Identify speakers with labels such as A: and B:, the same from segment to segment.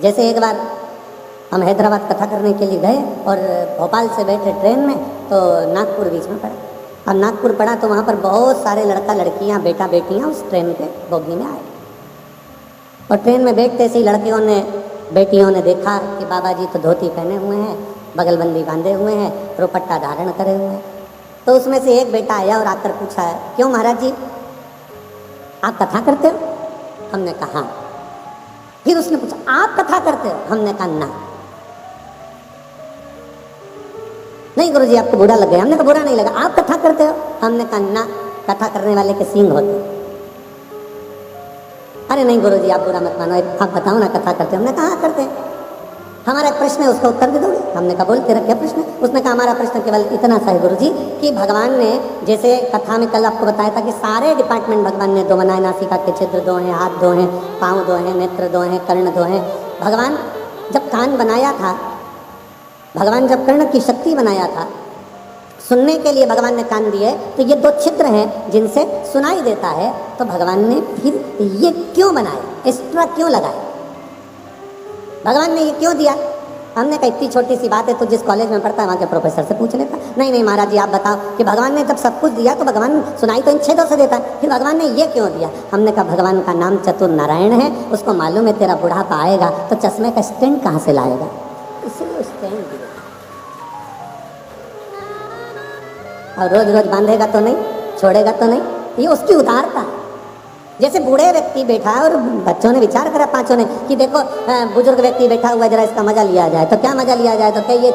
A: जैसे एक बार हम हैदराबाद कथा करने के लिए गए और भोपाल से बैठे ट्रेन में, तो नागपुर बीच में पड़ा। अब नागपुर पड़ा तो वहाँ पर बहुत सारे लड़का लड़कियाँ बेटा बेटियाँ उस ट्रेन के बोगी में आए, और ट्रेन में बैठते से ही लड़कियों ने बेटियों ने देखा कि बाबा जी तो धोती पहने हुए हैं, बगलबंदी बांधे हुए हैं, दुपट्टा धारण करे हुए हैं। तो उसमें से एक बेटा आया और आकर पूछा, क्यों महाराज जी आप कथा करते हो? हमने कहा हाँ। फिर उसने पूछा, आप कथा करते हो? हमने कहा ना। नहीं गुरुजी आपको बुरा लग गया। हमने कहा बुरा नहीं लगा। आप कथा करते हो? हमने कहा ना, कथा करने वाले के सींग होते। अरे नहीं गुरुजी आप बुरा मत मानो, आप बताओ ना कथा करते हो? हमने कहा करते हैं। हमारा एक प्रश्न है उसका उत्तर दे दोगे? हमने कहा बोल तेरा क्या प्रश्न है? उसने कहा हमारा प्रश्न केवल इतना सा है गुरुजी कि भगवान ने जैसे कथा में कल आपको बताया था कि सारे डिपार्टमेंट भगवान ने दो बनाए, नासिका के छिद्र दो हैं, हाथ दो हैं, पाँव दो हैं, नेत्र दो हैं, कर्ण दो हैं। भगवान जब कान बनाया था, भगवान जब कर्ण की शक्ति बनाया था, सुनने के लिए भगवान ने कान दिए, तो ये दो छिद्र हैं जिनसे सुनाई देता है। तो भगवान ने फिर ये क्यों बनाए, एक्स्ट्रा क्यों लगाए? भगवान ने ये क्यों दिया? हमने कहा इतनी छोटी सी बात है, तो जिस कॉलेज में पढ़ता है वहाँ के प्रोफेसर से पूछ लेता। नहीं नहीं महाराज जी आप बताओ कि भगवान ने जब सब कुछ दिया तो भगवान सुनाई तो इन छेदों से देता है, फिर भगवान ने ये क्यों दिया? हमने कहा भगवान का नाम चतुर नारायण है, उसको मालूम है तेरा बुढ़ापा आएगा तो चश्मे का स्टैंड कहाँ से लाएगा, इसलिए स्टैंड दिया। और रोज रोज बांधेगा तो नहीं, छोड़ेगा तो नहीं, ये उसकी उदारता। जैसे बूढ़े व्यक्ति बैठा है और बच्चों ने विचार करा पांचों ने कि देखो बुजुर्ग व्यक्ति बैठा हुआ है, जरा इसका मजा लिया जाए। तो क्या मजा लिया जाए? तो क्या ये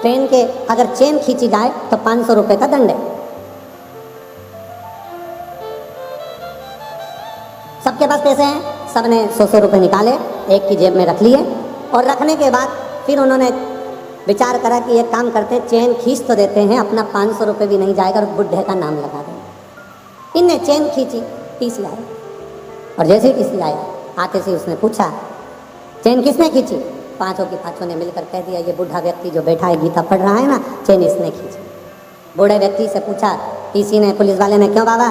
A: ट्रेन के अगर चेन खींची जाए तो 500 रुपए का दंड है। सबके पास पैसे हैं, सबने 100 रुपए निकाले, एक की जेब में रख लिए, और रखने के बाद फिर उन्होंने विचार करा कि एक काम करते हैं, चेन खींच तो देते हैं, अपना 500 रुपये भी नहीं जाएगा और बुढ़े का नाम लगा देंगे। इनने चेन खींची, टीसी लाया, और जैसे ही टीसी लाया आते से उसने पूछा चेन किसने खींची? पांचों की पांचों ने मिलकर कह दिया ये बुढ़ा व्यक्ति जो बैठा है गीता पढ़ रहा है ना, चेन इसने खींची। बूढ़े व्यक्ति से पूछा टीसी ने, पुलिस वाले ने, क्यों बाबा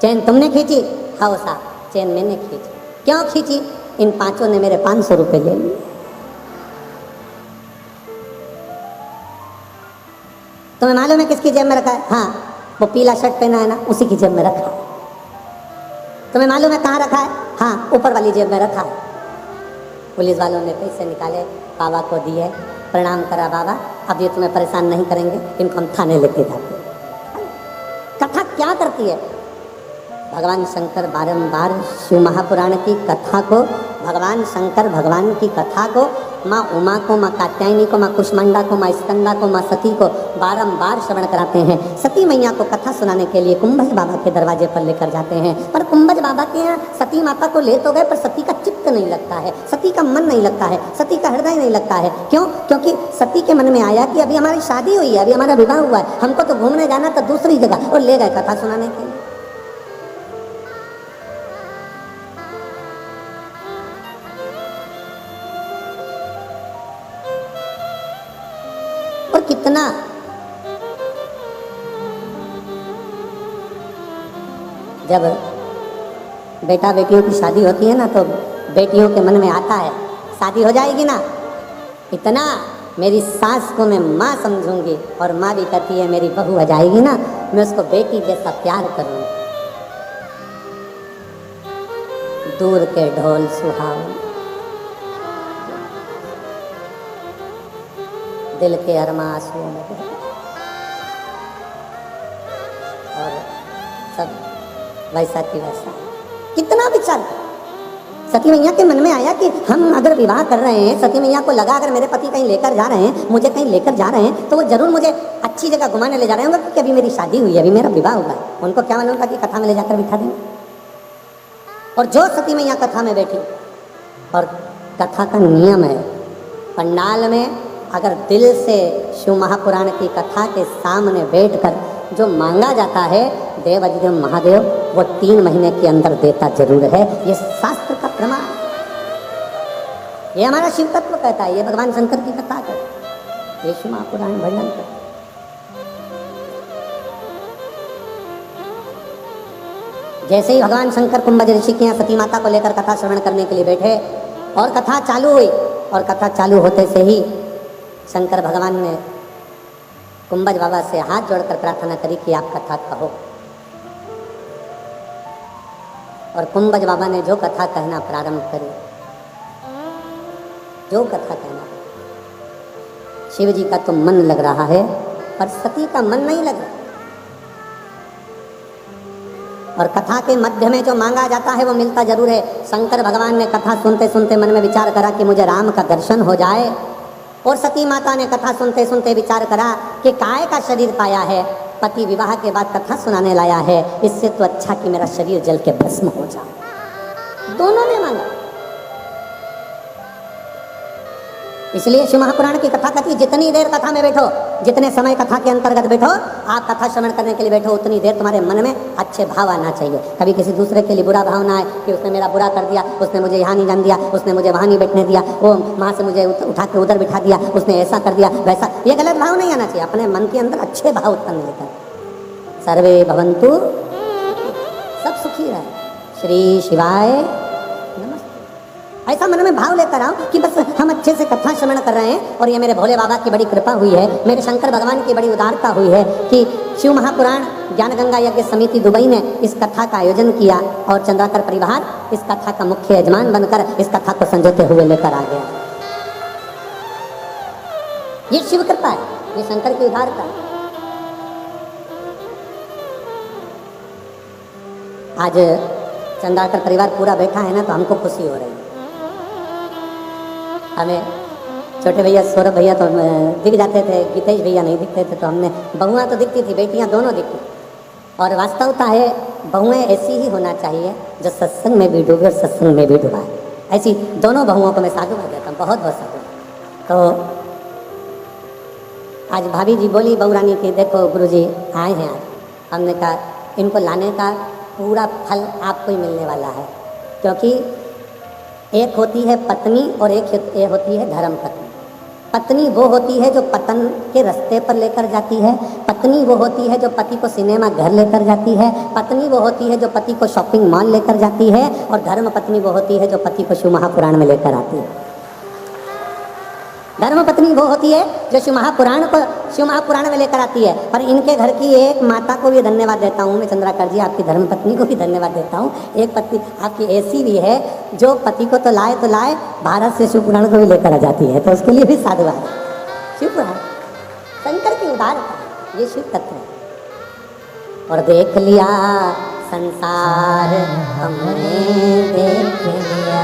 A: चेन तुमने खींची? हाँ साहब चेन मैंने खींची। क्यों खींची? इन पांचों ने मेरे 500 रुपये ले लिए। तुम्हें मालूम है किसकी जेब में रखा है? हाँ वो पीला शर्ट पहना है ना, उसी की जेब में रखा है। तुम्हें मालूम है कहाँ रखा है? हाँ ऊपर वाली जेब में रखा है। पुलिस वालों ने पैसे निकाले, बाबा को दिए, प्रणाम करा, बाबा अब ये तुम्हें परेशान नहीं करेंगे, इनको हम थाने लेके जाते। कथा क्या करती है? भगवान शंकर बारंबार शिव महापुराण की कथा को, भगवान शंकर भगवान की कथा को, माँ उमा को, माँ कात्यायनी को, माँ कुष्मांडा को, माँ स्कंदा को, माँ सती को बारंबार श्रवण कराते हैं। सती मैया को कथा सुनाने के लिए कुंभज बाबा के दरवाजे पर लेकर जाते हैं, पर कुंभज बाबा के यहाँ सती माता को ले तो गए, पर सती का चित्त नहीं लगता है, सती का मन नहीं लगता है, सती का हृदय नहीं लगता है। क्यों? क्योंकि सती के मन में आया कि अभी हमारी शादी हुई है, अभी हमारा विवाह हुआ है, हमको तो घूमने जाना था दूसरी जगह, और ले गए कथा सुनाने के लिए। और कितना जब बेटा बेटियों की शादी होती है ना, तो बेटियों के मन में आता है शादी हो जाएगी ना, इतना मेरी सास को मैं माँ समझूंगी, और माँ भी कहती है मेरी बहू हो जाएगी ना, मैं उसको बेटी जैसा प्यार करूंगी। दूर के ढोल सुहावन, दिल के अरमा आंसुओं में, और सब वैसा की वैसा। कितना विचार सती मैया के मन में आया कि हम अगर विवाह कर रहे हैं, सती मैया को लगा अगर मेरे पति कहीं लेकर जा रहे हैं, मुझे कहीं लेकर जा रहे हैं, तो वो जरूर मुझे अच्छी जगह घुमाने ले जा रहे होंगे, क्योंकि अभी मेरी शादी हुई है, अभी मेरा विवाह हुआ है। उनको क्या मालूम था कि कथा में ले जाकर बिठा देंगे। और जो सती मैया कथा में बैठी, और कथा का नियम है पंडाल में अगर दिल से शिव महापुराण की कथा के सामने बैठकर जो मांगा जाता है, देव अधिदेव महादेव वो 3 महीने के अंदर देता जरूर है। ये शास्त्र का प्रमाण, ये हमारा शिव तत्व कहता है, ये भगवान शंकर की कथा कहता है, ये शिव महापुराण वर्णन करता है। जैसे ही भगवान शंकर कुंभज ऋषि के यहाँ सती माता को लेकर कथा श्रवण करने के लिए बैठे, और कथा चालू हुई, और कथा चालू होते से ही शंकर भगवान ने कुंभज बाबा से हाथ जोड़कर प्रार्थना करी कि आप कथा कहो। और कुंभज बाबा ने जो कथा कहना प्रारंभ करी, जो कथा कहना, शिव जी का तो मन लग रहा है पर सती का मन नहीं लग रहा। और कथा के मध्य में जो मांगा जाता है वो मिलता जरूर है। शंकर भगवान ने कथा सुनते सुनते मन में विचार करा कि मुझे राम का दर्शन हो जाए, और सती माता ने कथा सुनते सुनते विचार करा कि काय का शरीर पाया है, पति विवाह के बाद कथा सुनाने लाया है, इससे तो अच्छा कि मेरा शरीर जल के भस्म हो जाए। दोनों ने मांगा। इसलिए शिव महापुराण की कथा कहती, जितनी देर कथा में बैठो, जितने समय कथा के अंतर्गत बैठो, आप कथा श्रवण करने के लिए बैठो, उतनी देर तुम्हारे मन में अच्छे भाव आना चाहिए। कभी किसी दूसरे के लिए बुरा भाव ना आए कि उसने मेरा बुरा कर दिया, उसने मुझे यहाँ नहीं जान दिया, उसने मुझे वहाँ नहीं बैठने दिया, वो वहाँ से मुझे उठा के उधर बिठा दिया, उसने ऐसा कर दिया वैसा। ये गलत भाव नहीं आना चाहिए। अपने मन के अंदर अच्छे भाव उत्पन्न लेकर सर्वे भवन्तु, सब सुखी रहे, श्री शिवाय ऐसा मन में भाव लेकर आओ कि बस हम अच्छे से कथा श्रवण कर रहे हैं, और ये मेरे भोले बाबा की बड़ी कृपा हुई है, मेरे शंकर भगवान की बड़ी उदारता हुई है कि शिव महापुराण ज्ञान गंगा यज्ञ समिति दुबई ने इस कथा का आयोजन किया, और चंद्राकर परिवार इस कथा का मुख्य यजमान बनकर इस कथा को संजोते हुए लेकर आ गया। ये शिव कृपा है, ये शंकर की उदारता है। आज चंद्राकर परिवार पूरा बैठा है ना, तो हमको खुशी हो रही है। हमें छोटे भैया सौरभ भैया तो दिख जाते थे, गीतेश भैया नहीं दिखते थे, तो हमने बहुआं तो दिखती थी, बेटियां दोनों दिखती। और वास्तवता है बहुएं ऐसी ही होना चाहिए जो सत्संग में भी डूबे और सत्संग में भी डूबाए। ऐसी दोनों बहुओं को मैं साधुवाद देता हूँ, बहुत बहुत साधु। तो आज भाभी जी बोली बहू रानी की, देखो गुरुजी आए हैं आज, हमने कहा इनको लाने का पूरा फल आपको ही मिलने वाला है, क्योंकि एक होती है पत्नी और एक होती है धर्म पत्नी। पत्नी वो होती है जो पतन के रास्ते पर लेकर जाती है, पत्नी वो होती है जो पति को सिनेमा घर लेकर जाती है, पत्नी वो होती है जो पति को शॉपिंग मॉल लेकर जाती है, और धर्म पत्नी वो होती है जो पति को शिव महापुराण में लेकर आती है। धर्म पत्नी वो होती है जो शिव महापुराण में लेकर आती है। पर इनके घर की एक माता को भी धन्यवाद देता हूँ मैं, चंद्राकर जी, आपकी धर्म पत्नी को भी धन्यवाद देता हूँ। एक पत्नी आपकी ऐसी भी है जो पति को तो लाए भारत से शिव पुराण को भी लेकर आ जाती है, तो उसके लिए भी साधुवाद। शिव पुराण शंकर की उदारता, ये शिव तत्व है। और देख लिया संसार हमने देख लिया,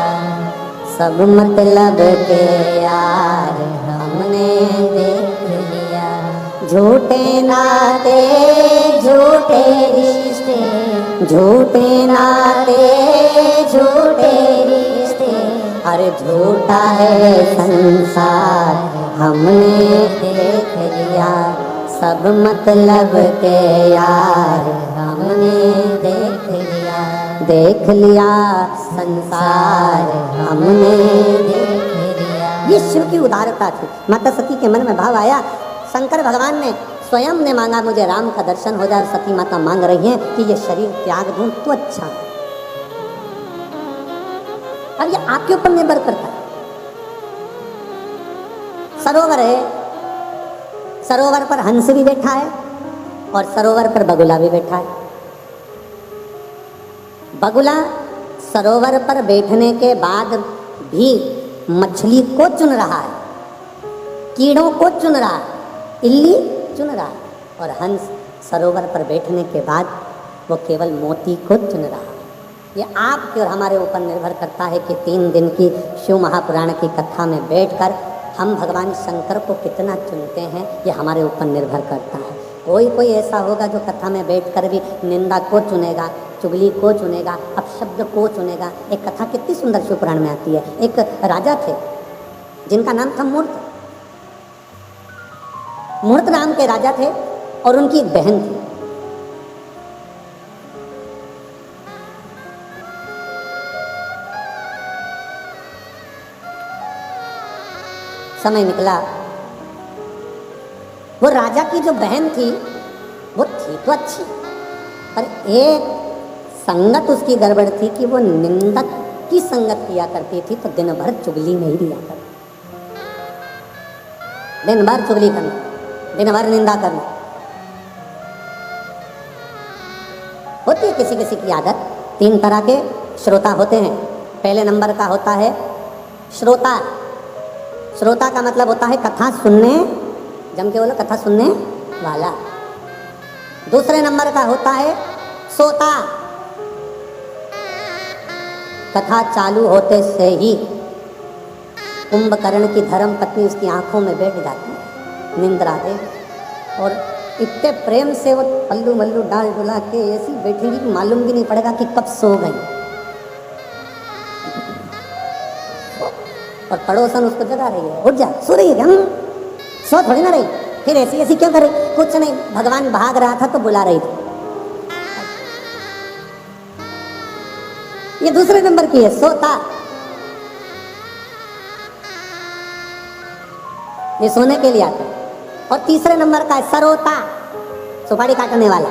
A: सब मतलब के यार हमने देख लिया, झूठे नाते झूठे रिश्ते, झूठे नाते झूठे रिश्ते, अरे झूठा है संसार हमने देख लिया, सब मतलब के यार हमने देख लिया, देख लिया संसार हमने देख लिया। ये शिव की उदारता थी। माता सती के मन में भाव आया, शंकर भगवान ने स्वयं ने मांगा मुझे राम का दर्शन हो जाए, सती माता मांग रही हैं कि ये शरीर त्याग दूं तो अच्छा है। अब ये आपके ऊपर निर्भर करता है। सरोवर है, सरोवर पर हंस भी बैठा है और सरोवर पर बगुला भी बैठा है। बगुला सरोवर पर बैठने के बाद भी मछली को चुन रहा है, कीड़ों को चुन रहा है, इल्ली चुन रहा है, और हंस सरोवर पर बैठने के बाद वो केवल मोती को चुन रहा है। ये आपके और हमारे ऊपर निर्भर करता है कि 3 दिन की शिव महापुराण की कथा में बैठकर हम भगवान शंकर को कितना चुनते हैं, ये हमारे ऊपर निर्भर करता है। कोई ऐसा होगा जो कथा में बैठकर भी निंदा को चुनेगा, चुगली को चुनेगा, अपशब्द को चुनेगा। एक कथा कितनी सुंदर शिव पुराण में आती है। एक राजा थे जिनका नाम था मूर्त। मूर्त नाम के राजा थे और उनकी एक बहन थी। समय निकला, वो राजा की जो बहन थी वो थी तो अच्छी, पर एक संगत उसकी गड़बड़ थी कि वो निंदक की संगत किया करती थी तो दिन भर चुगली में ही दिया करती, दिन भर चुगली करना, दिन भर निंदा करना। होती है किसी किसी की आदत। 3 तरह के श्रोता होते हैं। पहले नंबर का होता है श्रोता। श्रोता का मतलब होता है कथा सुनने, जम के बोलो, कथा सुनने वाला। दूसरे नंबर का होता है सोता। कथा चालू होते से ही कुंभकर्ण की धर्म पत्नी उसकी आंखों में बैठ जाती है, निंद्रा दे, और इतने प्रेम से वो पल्लू मल्लू डाल डुला के ऐसी बैठेंगी कि मालूम भी नहीं पड़ेगा कि कब सो गई। और पड़ोसन उसको जगा रही है, उठ जा, सो रही है क्या? सो थोड़ी ना रही, फिर ऐसी ऐसी क्यों कर रही? कुछ नहीं, भगवान भाग रहा था तो बुला रही थी। ये दूसरे नंबर की है सोता। ये सोने के लिए आता है। और तीसरे नंबर का है सरोता, सुपारी काटने वाला।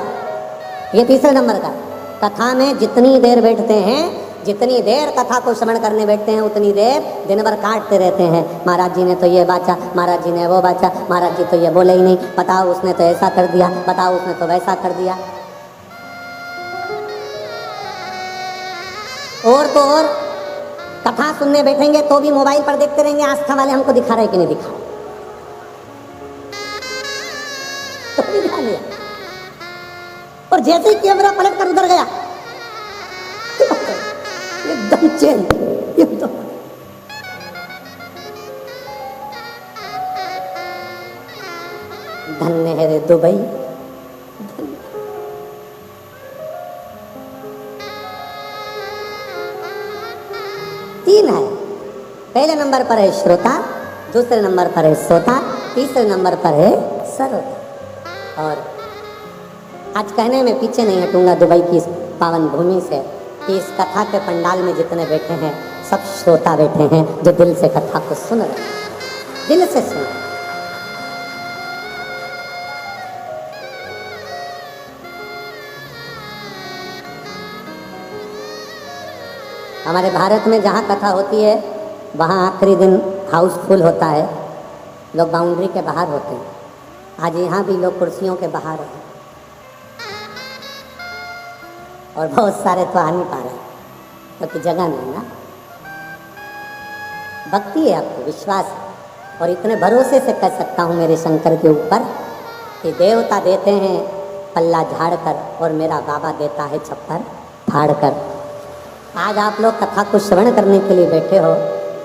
A: ये तीसरे नंबर का। कथा में जितनी देर बैठते हैं, जितनी देर कथा को श्रवण करने बैठते हैं, उतनी देर दिन भर काटते रहते हैं। महाराज जी ने तो ये बाचा, महाराज जी ने वो बाचा, महाराज जी तो ये बोले ही नहीं, बताओ उसने तो ऐसा कर दिया, बताओ उसने तो वैसा कर दिया। और तो और कथा सुनने बैठेंगे तो भी मोबाइल पर देखते रहेंगे, आस्था वाले हमको दिखा रहे कि नहीं दिखा रहे, तो भी ध्यान दिया। और जैसे ही कैमरा पलट कर उधर गया, एकदम चेंज, एकदम। धन्य है रे दुबई। 3 है। पहले नंबर पर है श्रोता, दूसरे नंबर पर है सोता, तीसरे नंबर पर है सरोता। और आज कहने में पीछे नहीं हटूंगा दुबई की इस पावन भूमि से कि इस कथा के पंडाल में जितने बैठे हैं सब श्रोता बैठे हैं, जो दिल से कथा को सुन रहे हैं, दिल से सुन। हमारे भारत में जहाँ कथा होती है वहाँ आखिरी दिन हाउसफुल होता है, लोग बाउंड्री के बाहर होते हैं। आज यहाँ भी लोग कुर्सियों के बाहर हैं और बहुत सारे तो आ नहीं पा रहे क्योंकि जगह नहीं ना। भक्ति है, आपको विश्वास है, और इतने भरोसे से कह सकता हूँ मेरे शंकर के ऊपर कि देवता देते हैं पल्ला झाड़ कर और मेरा बाबा देता है छप्पर फाड़ कर। आज आप लोग कथा को श्रवण करने के लिए बैठे हो।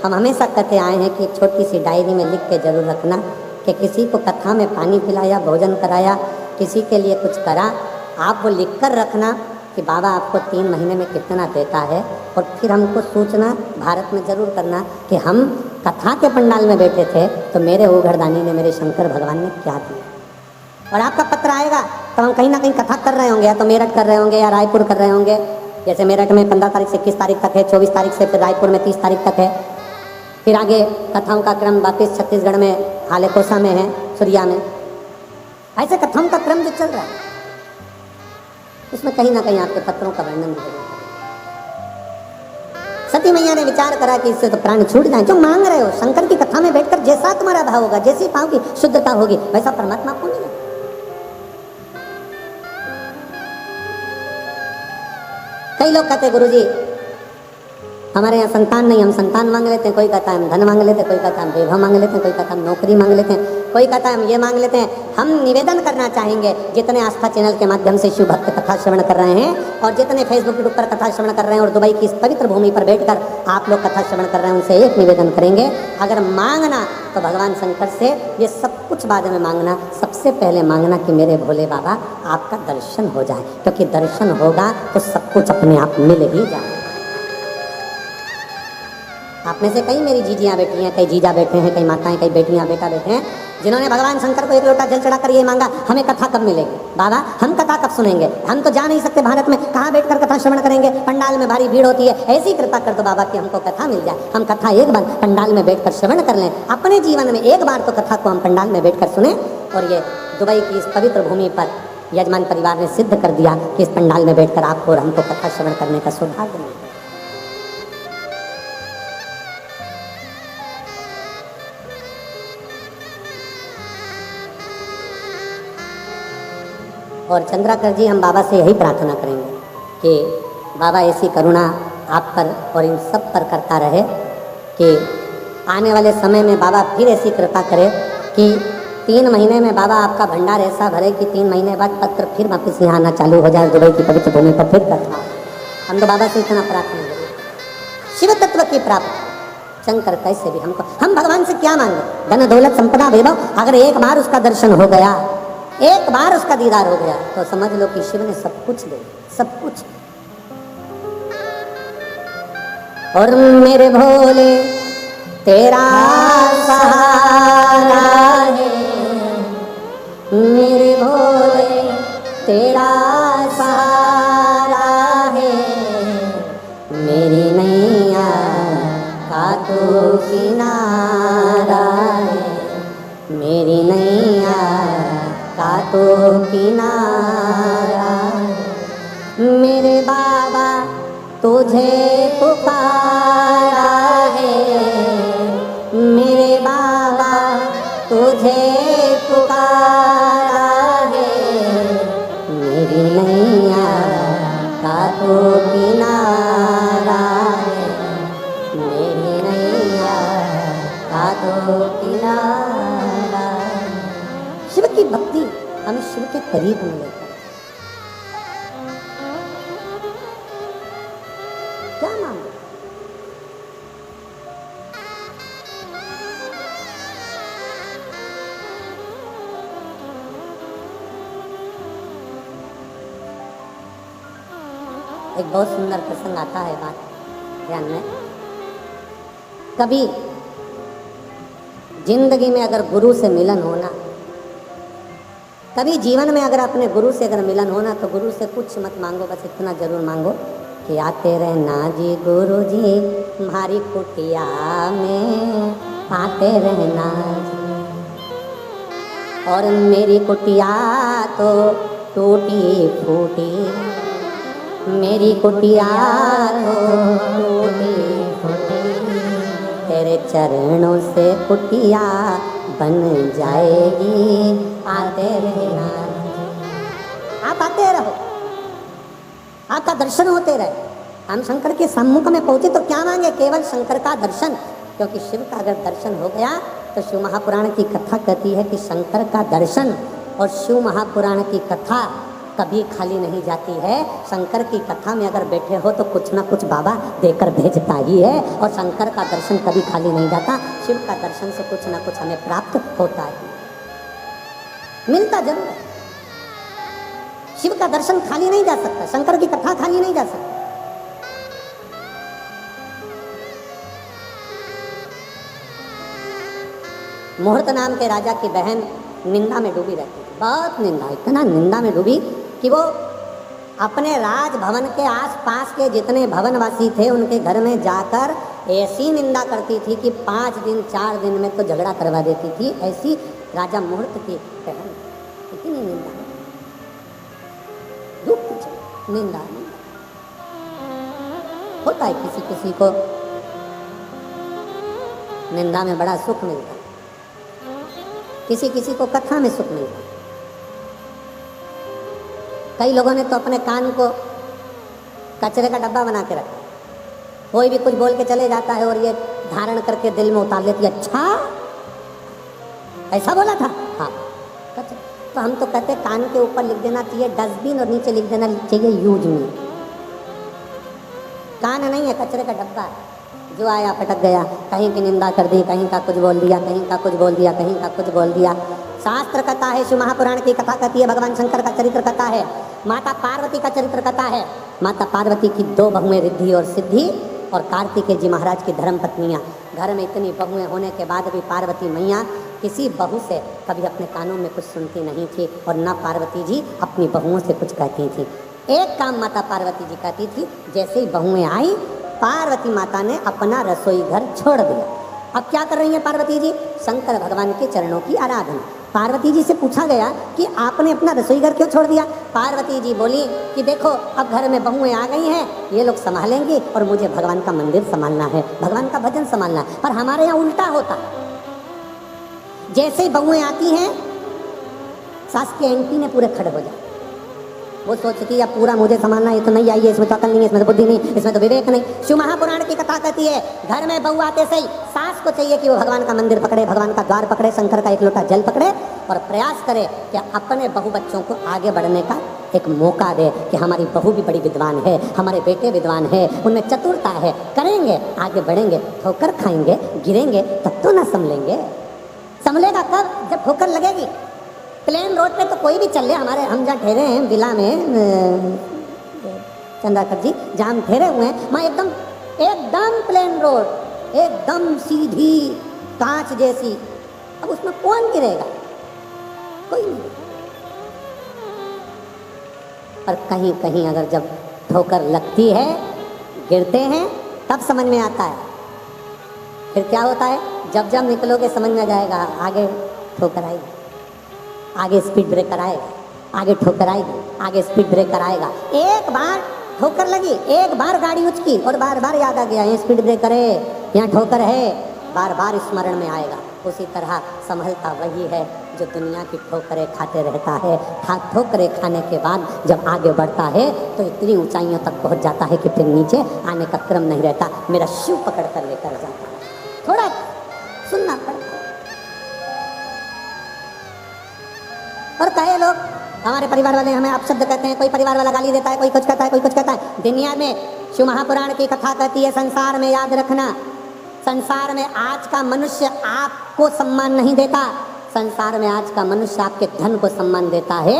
A: हम हमेशा कहते आए हैं कि छोटी सी डायरी में लिख के जरूर रखना कि किसी को कथा में पानी पिलाया, भोजन कराया, किसी के लिए कुछ करा, आप वो लिख कर रखना कि बाबा आपको 3 महीने में कितना देता है। और फिर हमको सूचना भारत में जरूर करना कि हम कथा के पंडाल में बैठे थे तो मेरे ओघरदानी ने, मेरे शंकर भगवान ने क्या दिया। और आपका पत्र आएगा तो हम कहीं ना कहीं कथा कर रहे होंगे, या तो मेरठ कर रहे होंगे या रायपुर कर रहे होंगे। जैसे मेरठ में 15 तारीख से 21 तारीख तक है, 24 तारीख से, फिर रायपुर में 30 तारीख तक है। फिर आगे कथाओं का क्रम वापिस छत्तीसगढ़ में हालेकोसा में है, सुरिया में। ऐसे कथाओं का क्रम जो चल रहा है उसमें कहीं ना कहीं आपके पत्रों का वर्णन जरूर है। सती मैया ने विचार करा कि इससे तो प्राण छूट जाए। जो मांग रहे हो शंकर की कथा में बैठकर, जैसा तुम्हारा भाव होगा, जैसी भाव की शुद्धता होगी, वैसा परमात्मा को मिलेगा। कई लोग कहते हैं गुरुजी हमारे यहाँ संतान नहीं, हम संतान मांग लेते हैं। कोई कहता है हम धन मांग लेते हैं, कोई कहता है हम वैभव मांग लेते हैं, कोई कहता है हम नौकरी मांग लेते हैं, कोई कहता है हम ये मांग लेते हैं। हम निवेदन करना चाहेंगे जितने आस्था चैनल के माध्यम से शिव भक्त कथा श्रवण कर रहे हैं और जितने फेसबुक यूट्यूब पर कथा श्रवण कर रहे हैं और दुबई की इस पवित्र भूमि पर बैठकर आप लोग कथा श्रवण कर रहे हैं, उनसे एक निवेदन करेंगे, अगर मांगना तो भगवान शंकर से ये सब कुछ बाद में मांगना, सबसे पहले मांगना कि मेरे भोले बाबा आपका दर्शन हो जाए, क्योंकि दर्शन होगा तो सब कुछ अपने आप मिल ही जाए। आप में से कई मेरी जीजियाँ बैठी हैं, कई जीजा बैठे हैं, कई माताएं, कई बेटियाँ बेटा बैठे हैं जिन्होंने भगवान शंकर को 1 लोटा जल चढ़ाकर ये मांगा, हमें कथा कब मिलेगी बाबा, हम कथा कब सुनेंगे, हम तो जा नहीं सकते भारत में, कहाँ बैठकर कथा श्रवण करेंगे, पंडाल में भारी भीड़ होती है। ऐसी कृपा कर दो बाबा कि हमको कथा मिल जाए, हम कथा एक बार पंडाल में बैठकर श्रवण कर लें, अपने जीवन में एक बार तो कथा को हम पंडाल में बैठकर सुने। और ये दुबई की इस पवित्र भूमि पर यजमान परिवार ने सिद्ध कर दिया कि इस पंडाल में बैठकर आपको और हमको कथा श्रवण करने का सौभाग्य मिलेगा। और चंद्राकर जी, हम बाबा से यही प्रार्थना करेंगे कि बाबा ऐसी करुणा आप पर और इन सब पर करता रहे कि आने वाले समय में बाबा फिर ऐसी कृपा करे कि 3 महीने में बाबा आपका भंडार ऐसा भरे कि 3 महीने बाद पत्र फिर वापस यहाँ आना चालू हो जाए, दुबई की पवित्र भूमि पर फिर कथा। हम तो बाबा से इतना प्रार्थना करें, शिव तत्व की प्राप्ति। शंकर कैसे भी हमको, हम भगवान से क्या मांगे? धन दौलत संपदा वैभव। अगर एक बार उसका दर्शन हो गया, एक बार उसका दीदार हो गया, तो समझ लो कि शिव ने सब कुछ दे, सब कुछ। और मेरे भोले तेरा सहारा है, मेरे भोले तेरा सहारा है, मेरी नैया का तो किनारा है, मेरी नैया का तो किनारा है। मेरे बाबा तुझे पुकारा है, मेरे बाबा तुझे पुकारा है, मेरी नैया का तो किनारा है, मेरी नैया का तो किनारा है। शिव की भक्ति हमें शिव के करीब में लेकर, क्या मांगे? एक बहुत सुंदर प्रसंग आता है, बात ध्यान में। कभी जिंदगी में अगर गुरु से मिलन होना, कभी जीवन में अगर अपने गुरु से अगर मिलन होना, तो गुरु से कुछ मत मांगो, बस इतना जरूर मांगो कि आते रहना जी गुरु जी हमारी कुटिया में, आते रहना जी। और मेरी कुटिया तो टूटी फूटी, मेरी कुटिया तो टूटी फूटी, तेरे चरणों से कुटिया बन जाएगी, आते रहना। आप आते रहो, आपका दर्शन होते रहे। हम शंकर के सम्मुख में पहुंचे तो क्या मांगे? केवल शंकर का दर्शन, क्योंकि शिव का अगर दर्शन हो गया तो शिव महापुराण की कथा कहती है कि शंकर का दर्शन और शिव महापुराण की कथा कभी खाली नहीं जाती है। शंकर की कथा में अगर बैठे हो तो कुछ ना कुछ बाबा देकर भेजता ही है, और शंकर का दर्शन कभी खाली नहीं जाता। शिव का दर्शन से कुछ ना कुछ हमें प्राप्त होता है, मिलता जरूर है। शिव का दर्शन खाली नहीं जा सकता, शंकर की कथा खाली नहीं जा सकती। मुहूर्त नाम के राजा की बहन निंदा में डूबी रहती थी, बहुत निंदा, इतना निंदा में डूबी कि वो अपने राजभवन के आसपास के जितने भवनवासी थे उनके घर में जाकर ऐसी निंदा करती थी कि 5 दिन 4 दिन में तो झगड़ा करवा देती थी। ऐसी राजा मुहूर्त की बहन, इतनी निंदा, निंदा होता है। किसी किसी को निंदा में बड़ा सुख मिलता है, किसी किसी को कथा में सुख मिलता है। कई लोगों ने तो अपने कान को कचरे का डब्बा बना के रखा, कोई भी कुछ बोल के चले जाता है और ये धारण करके दिल में उतार लेती है, अच्छा ऐसा बोला था, हाँ कचरा। तो हम तो कहते कान के ऊपर लिख देना चाहिए डस्टबिन और नीचे लिख देना चाहिए यूज मी। कान नहीं है, कचरे का डब्बा, जो आया पटक गया, कहीं की निंदा कर दी, कहीं का कुछ बोल दिया, कहीं का कुछ बोल दिया, कहीं का कुछ बोल दिया। शास्त्र कथा है, शिव महापुराण की कथा कहती है, भगवान शंकर का चरित्र कथा है, माता पार्वती का चरित्र कथा है। माता पार्वती की 2 बहुएं रिद्धि और सिद्धि, और कार्तिकेय जी महाराज की धर्म पत्नियाँ। घर में इतनी बहुएं होने के बाद भी पार्वती मैया किसी बहू से कभी अपने कानों में कुछ सुनती नहीं थी, और न पार्वती जी अपनी बहुओं से कुछ कहती थी। एक काम माता पार्वती जी कहती थी, जैसे ही बहुएं आई पार्वती माता ने अपना रसोई घर छोड़ दिया। अब क्या कर रही हैं पार्वती जी? शंकर भगवान के चरणों की आराधना। पार्वती जी से पूछा गया कि आपने अपना रसोई घर क्यों छोड़ दिया? पार्वती जी बोली कि देखो अब घर में बहुएं आ गई हैं, ये लोग संभालेंगी और मुझे भगवान का मंदिर संभालना है, भगवान का भजन संभालना है। पर हमारे यहाँ उल्टा होता है, जैसे ही बहुएं आती हैं सास की एंटी ने पूरे खड़े हो जाए, वो सोचती है अब पूरा मुझे संभालना, ये तो नहीं आई है, इसमें तो अकल नहीं है, इसमें तो बुद्धि नहीं, इसमें तो विवेक नहीं। शिव महापुराण की कथा कहती है घर में बहू आते सही सास को चाहिए कि वो भगवान का मंदिर पकड़े, भगवान का द्वार पकड़े, शंकर का एक लोटा जल पकड़े और प्रयास करे कि अपने बहू बच्चों को आगे बढ़ने का एक मौका दे कि हमारी बहू भी बड़ी विद्वान है, हमारे बेटे विद्वान है, उनमें चतुरता है, करेंगे आगे बढ़ेंगे, ठोकर खाएंगे गिरेंगे तब तो ना संभलेंगे। संभलेगा कब? जब ठोकर लगेगी। प्लेन रोड पे तो कोई भी चल ले, हमारे हम जहाँ ठहरे हैं विला में चंद्राकर जी जहाँ हम ठहरे हुए हैं वहाँ एकदम एकदम प्लेन रोड, एकदम सीधी कांच जैसी। अब उसमें कौन गिरेगा? कोई नहीं। और कहीं कहीं अगर जब ठोकर लगती है, गिरते हैं, तब समझ में आता है। फिर क्या होता है? जब जब निकलोगे समझ में जाएगा, आगे ठोकर आएगी, आगे स्पीड ब्रेकर आएगा, आगे ठोकर आएगी, आगे स्पीड ब्रेकर आएगा। एक बार ठोकर लगी, एक बार गाड़ी उचकी और बार बार याद आ गया ये स्पीड ब्रेकर है, यहाँ ठोकर है, बार बार स्मरण में आएगा। उसी तरह संभलता वही है जो दुनिया की ठोकरें खाते रहता है। ठोकरें खाने के बाद जब आगे बढ़ता है तो इतनी ऊंचाइयों तक पहुंच जाता है कि फिर नीचे आने का क्रम नहीं रहता। मेरा शिव पकड़ कर लेकर जाता है। थोड़ा सुनना पड़ता। और कहे लोग हमारे परिवार वाले हमें अपशब्द कहते हैं, कोई परिवार वाला गाली देता है, कोई कुछ कहता है, कोई कुछ कहता है। दुनिया में शिव महापुराण की कथा कहती है संसार में, याद रखना, संसार में आज का मनुष्य आपको सम्मान नहीं देता। संसार में आज का मनुष्य आपके धन को सम्मान देता है।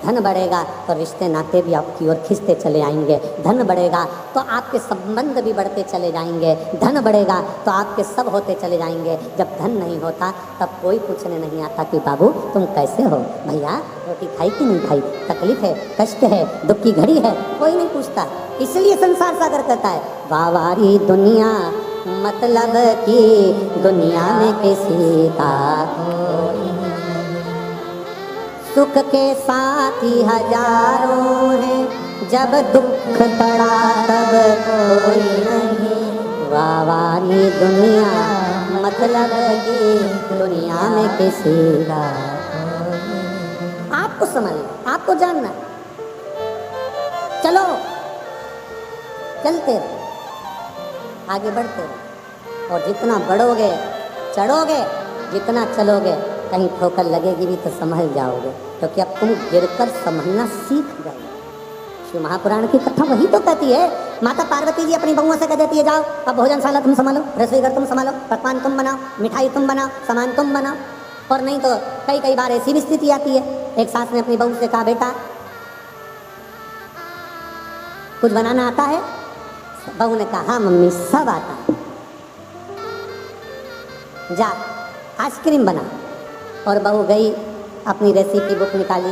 A: धन बढ़ेगा तो रिश्ते नाते भी आपकी ओर खिंचते चले आएंगे। धन बढ़ेगा तो आपके संबंध भी बढ़ते चले जाएंगे। धन बढ़ेगा तो आपके सब होते चले जाएंगे। जब धन नहीं होता तब कोई पूछने नहीं आता कि बाबू तुम कैसे हो, भैया रोटी खाई कि नहीं खाई, तकलीफ है, कष्ट है, दुख की घड़ी है, कोई नहीं पूछता। इसलिए संसार सागर कहता है वावारी दुनिया मतलब की दुनिया में किसी का सुख के साथी हजारों हैं, जब दुख पड़ा तब कोई नहीं। वावारी दुनिया मतलब की दुनिया में किसी का। आपको समझना, आपको जानना। चलो चलते रहो, आगे बढ़ते रहो और जितना बढ़ोगे चढ़ोगे, जितना चलोगे कहीं ठोकर लगेगी भी तो संभल जाओगे, क्योंकि अब तुम गिरकर संभलना सीख गए। शिव महापुराण की कथा वही तो कहती है। माता पार्वती जी अपनी बहुओं से कह देती है जाओ अब भोजनशाला तुम संभालो, रसोई घर तुम संभालो, पकवान तुम बनाओ, मिठाई तुम बनाओ, सामान तुम बनाओ। और नहीं तो कई कई बार ऐसी भी स्थिति आती है, एक सास ने अपनी बहू से कहा बेटा कुछ बनाना आता है? बहू ने कहा हाँ मम्मी सब आता है, जा आइसक्रीम बना। और बहू गई अपनी रेसिपी बुक निकाली,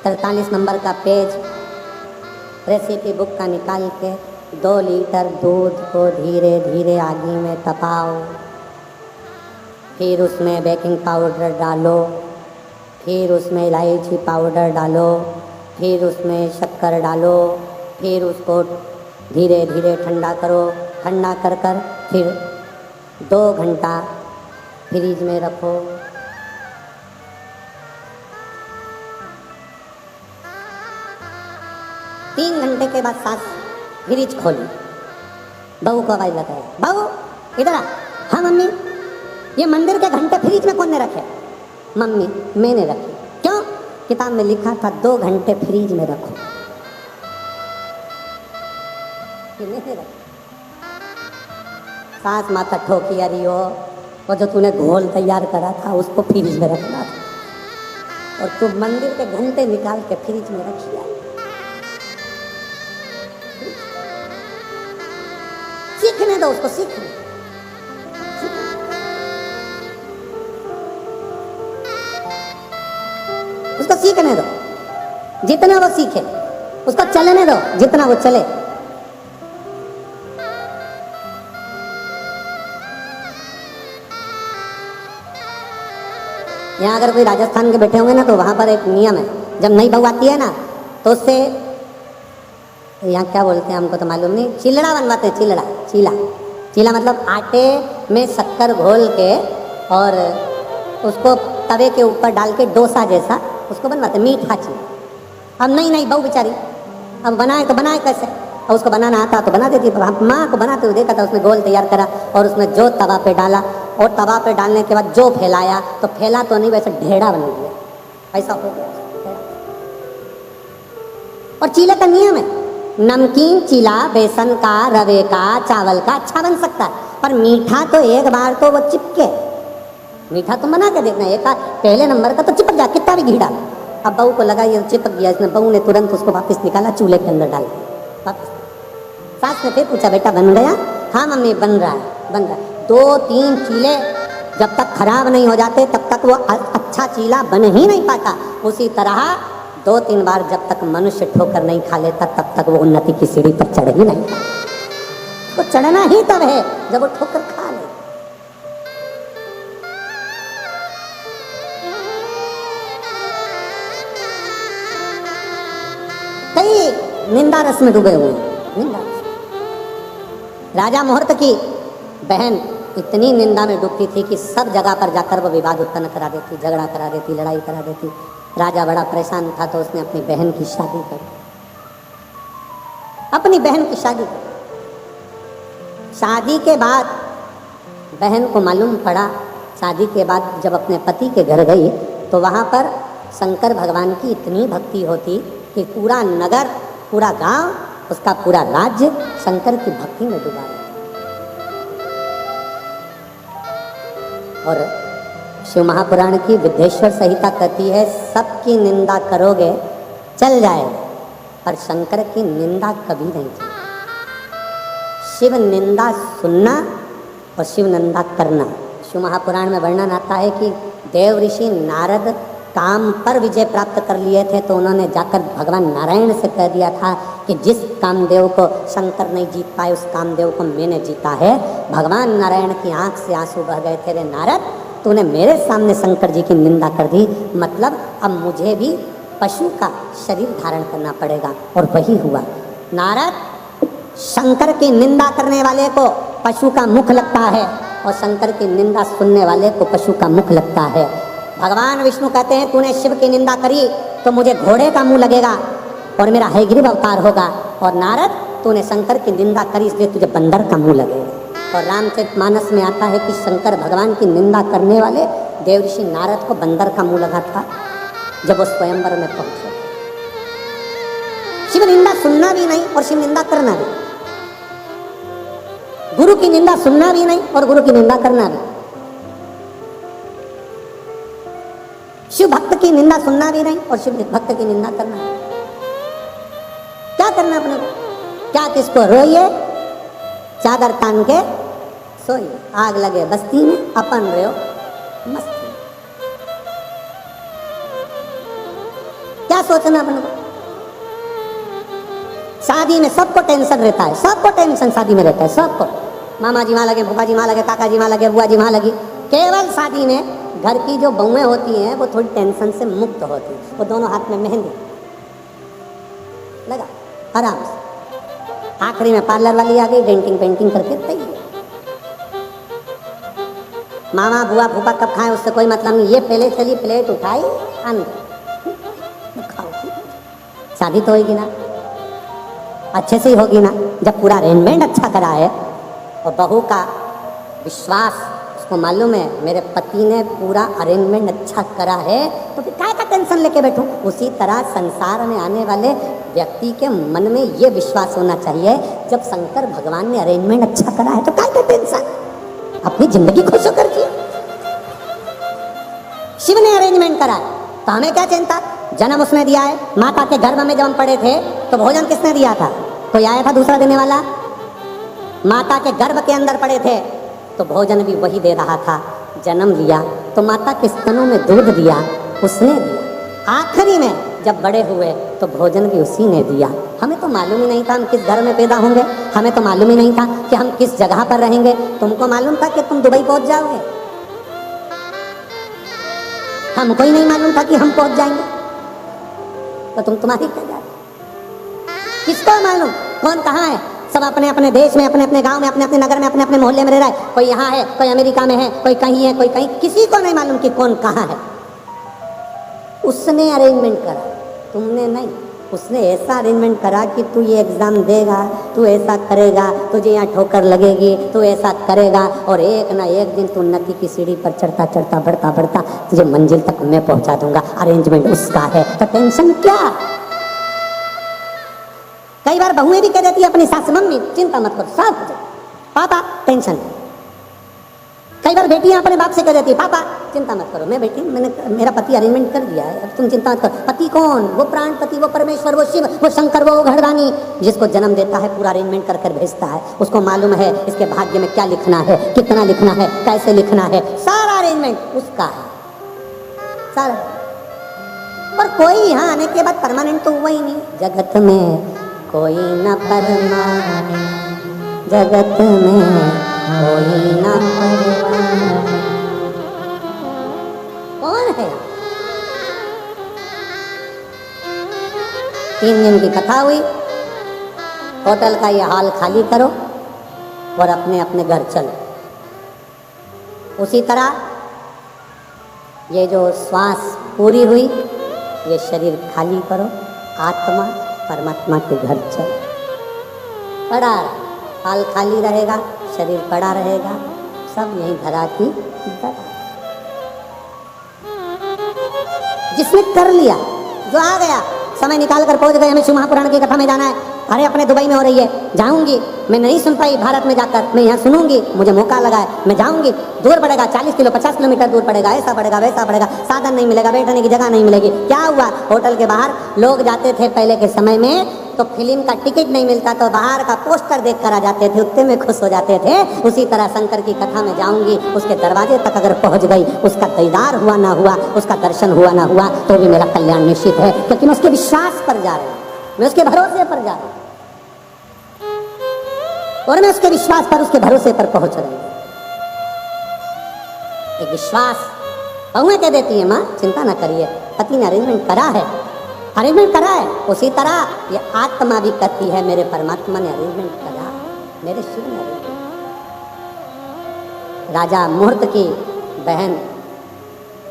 A: 43 नंबर का पेज रेसिपी बुक का निकाल के 2 लीटर दूध को धीरे धीरे आगी में तपाओ, फिर उसमें बेकिंग पाउडर डालो, फिर उसमें इलायची पाउडर डालो, फिर उसमें शक्कर डालो, फिर उसको धीरे धीरे ठंडा करो। ठंडा कर कर फिर 2 घंटा फ्रिज में रखो। तीन घंटे के बाद सास फ्रिज खोली, बहू को आवाज लगाया बहू इधर आ। हाँ मम्मी। ये मंदिर के घंटे फ्रिज में कौन ने रखे? मम्मी मैंने रखे। क्यों? किताब में लिखा था 2 घंटे फ्रिज में रखो। मैंने रखे। सास माता ठोकी अरी हो, और जो तूने घोल तैयार करा था उसको फ्रिज में रखना था, और तू मंदिर के घंटे निकाल के फ्रिज में रखिया। सीखने दो उसको, सीखने उसको सीखने दो, जितना वो सीखे उसको चलने दो, जितना वो चले। यहाँ अगर कोई राजस्थान के बैठे होंगे ना तो वहाँ पर एक नियम है, जब नई बहू आती है ना तो उससे यहाँ क्या बोलते हैं हमको तो मालूम नहीं, चिलड़ा बनवाते हैं। चिलड़ा, चीला, चीला मतलब आटे में शक्कर घोल के और उसको तवे के ऊपर डाल के डोसा जैसा उसको बनवाते, मीठा चीला। अब नहीं बहू बेचारी, अब बनाए तो बनाए कैसे, और उसको बनाना आता तो बना देती। माँ को बनाते हुए देखा था, उसने गोल तैयार करा और उसमें जो तवा पे डाला, और तवा पे डालने के बाद जो फैलाया, तो फैला तो नहीं, वैसे ढेड़ा बना दिया, ऐसा हो गया। और चीले का नियम है, नमकीन चीला बेसन का, रवे का, चावल का अच्छा बन सकता है, पर मीठा तो एक बार तो वो चिपके। मीठा तो बना के देखना, एक पहले नंबर का तो चिपक गया, कितना भी घी डाल। अब बहू को लगा ये चिपक गया, इसने बहू ने तुरंत उसको वापस निकाला, चूल्हे के अंदर डाल दिया वापस। सास ने फिर पूछा, बेटा बन गया? हाँ मम्मी बन रहा है, बन रहा है। 2-3 चीले जब तक खराब नहीं हो जाते तब तक वो अच्छा चीला बन ही नहीं पाता। उसी तरह 2-3 बार जब तक मनुष्य ठोकर नहीं खा लेता तब तक वो उन्नति की सीढ़ी पर चढ़ ही नहीं। वो चढ़ना ही तब है जब वो ठोकर खा ले। कई निंदा रस में डूबे हुए हैं, निंदा रस। राजा मुहूर्त की बहन इतनी निंदा में डूबती थी कि सब जगह पर जाकर वो विवाद उत्पन्न करा देती, झगड़ा करा देती, लड़ाई करा देती। राजा बड़ा परेशान था तो उसने अपनी बहन की शादी कर, अपनी बहन की शादी कर। शादी के बाद बहन को मालूम पड़ा, शादी के बाद जब अपने पति के घर गई तो वहाँ पर शंकर भगवान की इतनी भक्ति होती कि पूरा नगर, पूरा गांव, उसका पूरा राज्य शंकर की भक्ति में डूबा रहता। और शिव महापुराण की विद्येश्वर संहिता कहती है, सबकी निंदा करोगे चल जाएगा, पर शंकर की निंदा कभी नहीं की। शिव निंदा सुनना और शिव निंदा करना। शिव महापुराण में वर्णन आता है कि देव ऋषि नारद काम पर विजय प्राप्त कर लिए थे तो उन्होंने जाकर भगवान नारायण से कह दिया था कि जिस कामदेव को शंकर नहीं जीत पाए उस कामदेव को मैंने जीता है। भगवान नारायण की आंख से आंसू बह गए थे, रे नारद तूने मेरे सामने शंकर जी की निंदा कर दी, मतलब अब मुझे भी पशु का शरीर धारण करना पड़ेगा। और वही हुआ। नारद शंकर की निंदा करने वाले को पशु का मुख लगता है और शंकर की निंदा सुनने वाले को पशु का मुख लगता है। भगवान विष्णु कहते हैं तूने शिव की निंदा करी तो मुझे घोड़े का मुंह लगेगा और मेरा हयग्रीव अवतार होगा, और नारद तूने शंकर की निंदा करी इसलिए तुझे बंदर का मुंह लगेगा। और रामचरितमानस में आता है कि शंकर भगवान की निंदा करने वाले देवऋषि नारद को बंदर का मुंह लगा था जब वो स्वयंवर में पहुंचे। शिव निंदा सुनना भी नहीं और शिव निंदा करना भी, गुरु की निंदा सुनना भी नहीं और गुरु की निंदा करना भी, शिव भक्त की निंदा सुनना भी नहीं और शिव भक्त की निंदा करना भी। क्या करना अपने को? क्या किसको रोइए, चादर तान के सोइए, आग लगे बस्ती में अपन रहो मस्ती में। क्या सोचना अपने को? शादी में सबको टेंशन रहता है, सबको टेंशन शादी में रहता है, सबको। मामा जी वहां लगे, फूफा जी वहां लगे, काका जी वहां लगे, बुआ जी वहां लगी। केवल शादी में घर की जो बहुएं होती हैं वो थोड़ी टेंशन से मुक्त होती हैं। वो दोनों हाथ में मेहंदी लगा आराम से, आखिरी में पार्लर वाली आ गई, डेंटिंग पेंटिंग करके तैयार। मामा बुआ फूफा कब खाएं उससे कोई मतलब नहीं, ये पहले चली प्लेट उठाई अंदर खाओ। शादी तो होगी ना, अच्छे से ही होगी ना जब पूरा अरेंजमेंट अच्छा करा है और बहू का विश्वास उसको मालूम है मेरे पति ने पूरा अरेंजमेंट अच्छा करा है, तो फिर क्या का टेंशन लेके बैठूं। उसी तरह संसार में आने वाले व्यक्ति के मन में ये विश्वास होना चाहिए जब शंकर भगवान ने अरेंजमेंट अच्छा करा है तो क्या का टेंशन, अपनी जिंदगी खुश होकर जिए। शिव ने अरेंजमेंट करा है तो हमें क्या चिंता। जन्म उसने दिया है, माता के गर्भ में जब हम पड़े थे तो भोजन किसने दिया था? कोई आया था दूसरा देने वाला? माता के गर्भ के अंदर पड़े थे तो भोजन भी वही दे रहा था। जन्म लिया तो माता के स्तनों में दूध दिया, उसने दिया। आखिरी में जब बड़े हुए तो भोजन भी उसी ने दिया। हमें तो मालूम ही नहीं था हम किस घर में पैदा होंगे, हमें तो मालूम ही नहीं था कि हम किस जगह पर रहेंगे। तुमको मालूम था कि तुम दुबई पहुंच जाओगे? हमको ही नहीं मालूम था कि हम पहुंच जाएंगे, तो तुम्हारी क्या जाए? किसको मालूम कौन कहाँ है? सब अपने अपने देश में, अपने अपने गांव में, अपने अपने नगर में, अपने अपने मोहल्ले में रह रहा है। कोई यहाँ है, कोई अमेरिका में है, कोई कहीं है, कोई कहीं। किसी को नहीं मालूम कि कौन कहाँ है। उसने अरेंजमेंट करा, तुमने नहीं। उसने ऐसा अरेंजमेंट करा कि तू ये एग्ज़ाम देगा, तू ऐसा करेगा, तुझे यहाँ ठोकर लगेगी, तू ऐसा करेगा, और एक ना एक दिन तू उन्नति की सीढ़ी पर चढ़ता चढ़ता बढ़ता बढ़ता तुझे मंजिल तक मैं पहुँचा दूंगा। अरेंजमेंट उसका है, तो टेंशन क्या। कई बार बहुएं भी कह देती है अपनी सास, मम्मी चिंता मत करो सब हो जाए, पापा टेंशन। कई बार बेटियां अपने बाप से कह देती है, पापा चिंता मत करो, मैं बेटी मैंने मेरा पति अरेंजमेंट कर दिया है, अब तुम चिंता मत करो। पति कौन? वो प्राण पति, वो परमेश्वर, वो शिव, वो शंकर, वो घरदानी, जिसको जन्म देता है पूरा अरेंजमेंट कर कर भेजता है। उसको मालूम है इसके भाग्य में क्या लिखना है, कितना लिखना है, कैसे लिखना है, सारा अरेंजमेंट उसका है सारा। पर कोई यहाँ आने के बाद परमानेंट तो हुआ ही नहीं। जगत में कोई न परमानेंट, जगत में कोई न परमानेंट। कौन है? 3 दिन की कथा हुई, होटल का ये हॉल खाली करो और अपने अपने घर चलो। उसी तरह ये जो श्वास पूरी हुई, ये शरीर खाली करो, आत्मा परमात्मा के घर चलो। पड़ा हाल खाली रहेगा, शरीर पड़ा रहेगा, सब यही धरा की धरा। जिसने कर लिया, जो आ गया, समय निकाल कर पहुंच गए, हमें शिव महापुराण की कथा में जाना है, अरे अपने दुबई में हो रही है, जाऊंगी, मैं नहीं सुन पाई भारत में जाकर, मैं यहाँ सुनूंगी, मुझे मौका लगा है, मैं जाऊंगी। दूर पड़ेगा, 40 किलो 50 किलोमीटर दूर पड़ेगा, ऐसा पड़ेगा वैसा पड़ेगा, साधन नहीं मिलेगा, बैठने की जगह नहीं मिलेगी। क्या हुआ? होटल के बाहर लोग जाते थे पहले के समय में, तो फिल्म का टिकट नहीं मिलता तो बाहर का पोस्टर देख कर आ जाते थे, उतने में खुश हो जाते थे। उसी तरह शंकर की कथा में जाऊंगी, उसके दरवाजे तक अगर पहुंच गई, उसका दीदार हुआ ना हुआ, उसका दर्शन हुआ ना हुआ, तो भी मेरा कल्याण निश्चित है, क्योंकि मैं उसके विश्वास पर जा रहा हूँ, मैं उसके भरोसे पर जा रहा हूँ, और मैं उसके विश्वास पर, उसके भरोसे पर पहुंच रही हूँ। एक विश्वास बहुएं कह देती है, माँ चिंता ना करिए, पति ने अरेंजमेंट करा है, अरेंजमेंट करा है। उसी तरह ये आत्मा भी कहती है, मेरे परमात्मा ने अरेंजमेंट करा, मेरे शिव ने अरेंजमेंट। राजा मुहूर्त की बहन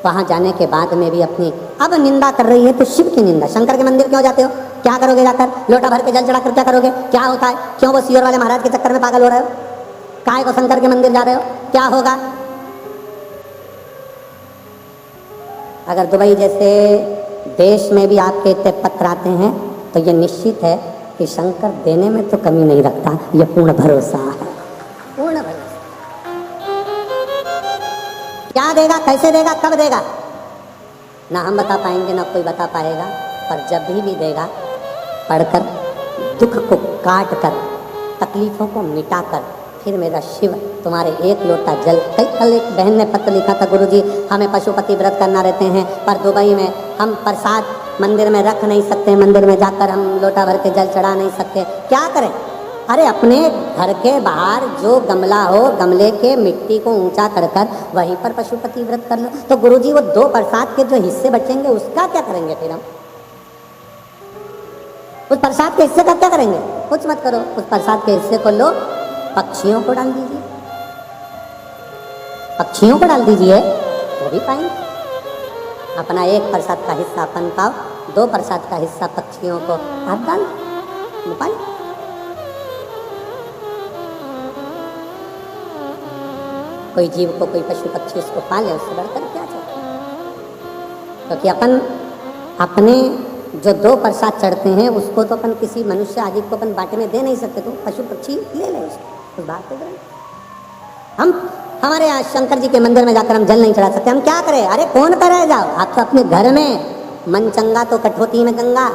A: वहां जाने के बाद में भी अपनी अब निंदा कर रही है, तो शिव की निंदा। शंकर के मंदिर क्यों जाते हो? क्या करोगे जाकर? लोटा भर के जल चढ़ाकर क्या करोगे? क्या होता है? क्यों वो सियोर वाले महाराज के चक्कर में पागल हो रहे हो? काहे को शंकर के मंदिर जा रहे हो? क्या होगा? अगर दुबई जैसे देश में भी आपके इतने पत्र आते हैं, तो ये निश्चित है कि शंकर देने में तो कमी नहीं रखता, ये पूर्ण भरोसा है, पूर्ण भरोसा। क्या देगा, कैसे देगा, कब देगा, ना हम बता पाएंगे ना कोई बता पाएगा, पर जब भी देगा, पढ़कर दुख को काट कर, तकलीफों को मिटाकर, फिर मेरा शिव तुम्हारे एक लोटा जल। कल एक बहन ने पत्र लिखा था, गुरुजी हमें पशुपति व्रत करना रहते हैं, पर दुबई में हम प्रसाद मंदिर में रख नहीं सकते, मंदिर में जाकर हम लोटा भर के जल चढ़ा नहीं सकते, क्या करें? अरे अपने घर के बाहर जो गमला हो, गमले के मिट्टी को ऊंचा कर कर वहीं पर पशुपति व्रत कर लो। तो गुरुजी वो 2 प्रसाद के जो हिस्से बचेंगे उसका क्या करेंगे? फिर हम उस प्रसाद के हिस्से का क्या करेंगे? कुछ मत करो, उस प्रसाद के हिस्से को लो, पक्षियों को डाल दीजिए, पक्षियों को डाल दीजिए, वो भी पाएंगे। अपना 1 प्रसाद का हिस्सा अपन पाओ, 2 प्रसाद का हिस्सा पक्षियों को आप डाल, वो पाएंगे। कोई जीव को, कोई पशु पक्षी उसको पाले, उससे बढ़कर क्या चाहिए? क्योंकि अपन अपने जो 2 प्रसाद चढ़ते हैं उसको तो अपन किसी मनुष्य आदि को अपन बांटने दे नहीं सकते, तो पशु पक्षी ले लें उसको, उस बात पे हम हमारे यहाँ शंकर जी के मंदिर में जाकर हम जल नहीं चढ़ा सकते, हम क्या करें? अरे कौन करे? जाओ आप तो अपने घर में, मन चंगा तो कठौती में गंगा।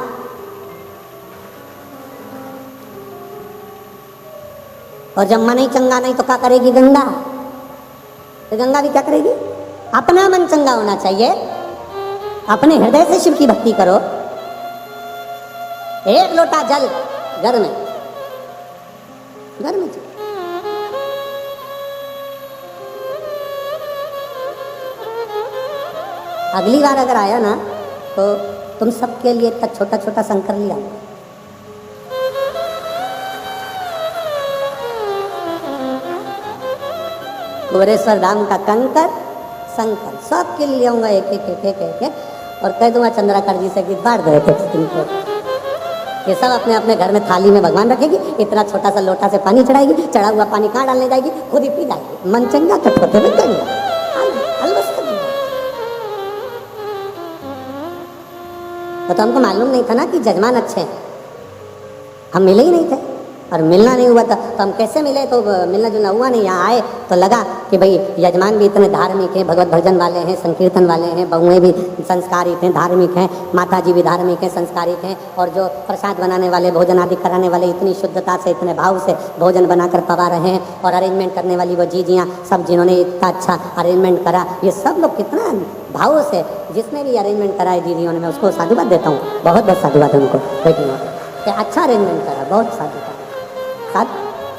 A: और जब मन ही चंगा नहीं तो क्या करेगी गंगा? तो गंगा भी क्या करेगी? अपना मन चंगा होना चाहिए, अपने हृदय से शिव की भक्ति करो। 1 लोटा जल घर में अगली बार अगर आया ना तो तुम सबके लिए इतना छोटा छोटा शंकर लिया, कुबेरेश्वर धाम का कंकर शंकर सबके लिए आऊँगा, एक एक एक एक एक एक। और कह दूंगा चंद्राकर जी से कि बांट दे तुमको। ये सब अपने अपने घर में थाली में भगवान रखेगी, इतना छोटा सा लोटा से पानी चढ़ाएगी, चढ़ा हुआ पानी कहाँ डालने जाएगी, खुद ही पी जाएगी। मन चंगा कटोते में चंगा। तो हमको मालूम नहीं था ना कि जजमान अच्छे हैं, हम मिले ही नहीं थे और मिलना नहीं हुआ था। तो हम कैसे मिले, तो मिलना जुलना हुआ नहीं। यहाँ आए तो लगा कि भाई यजमान भी इतने धार्मिक हैं, भगवत भजन वाले हैं, संकीर्तन वाले हैं, बहुएँ भी संस्कारित हैं, धार्मिक हैं, माता जी भी धार्मिक हैं, संस्कारित हैं, और जो प्रसाद बनाने वाले, भोजन आदि कराने वाले इतनी शुद्धता से, इतने भाव से भोजन बनाकर पवा रहे हैं, और अरेंजमेंट करने वाली वो जीजियाँ सब, जिन्होंने इतना अच्छा अरेंजमेंट करा, ये सब लोग कितना भाव से, जिसने भी अरेंजमेंट करा है दीदियों ने, मैं उसको साधुवाद देता हूँ, बहुत बहुत साधुवाद उनको बेटियों कि अच्छा अरेंजमेंट करा, बहुत साधुवाद।